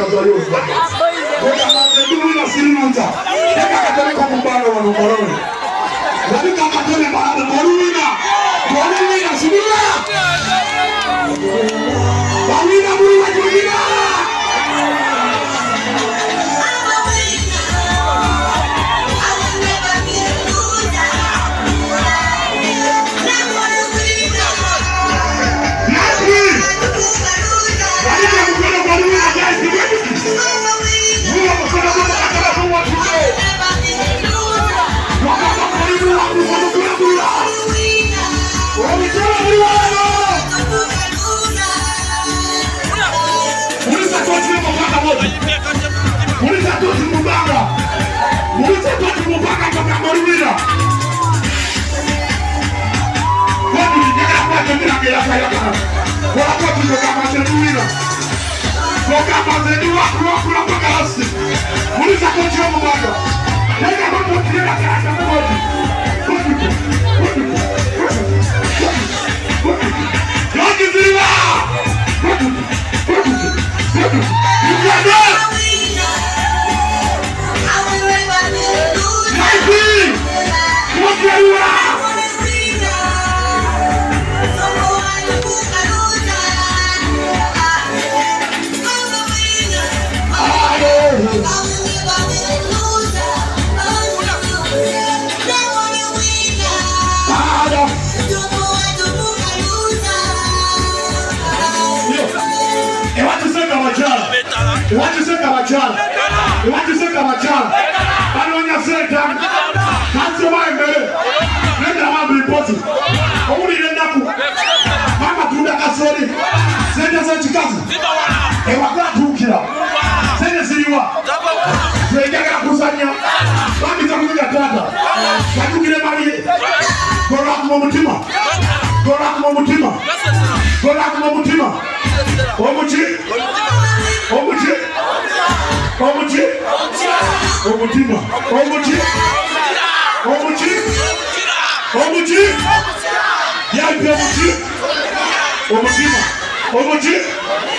mazaliwa. Kwa mazaliwa na silinza. Eka katole kwa mbalo wa nukoroni. Lalika katole mahali moruna. Moruna sibila. Bawina muru wa jumina. What you say, Kamachan? What you say, Kamachan? I don't want to say that. That's why, man. Let the man be reporting. Only the Naku. Mama to the Casori. Send us a chicken. They were glad to kill her. Send us a Siwa. They get a Kusanya. Mami to the Tata. Can you get a money? Gorak Momutima. Gorak Momutima. Gorak Momutima. Omuchi. Omuchi. Omuchi. Omutima. Omuchi. Omuchi. Omuchi. Yeah, Omuchi. Omutima. Omuchi.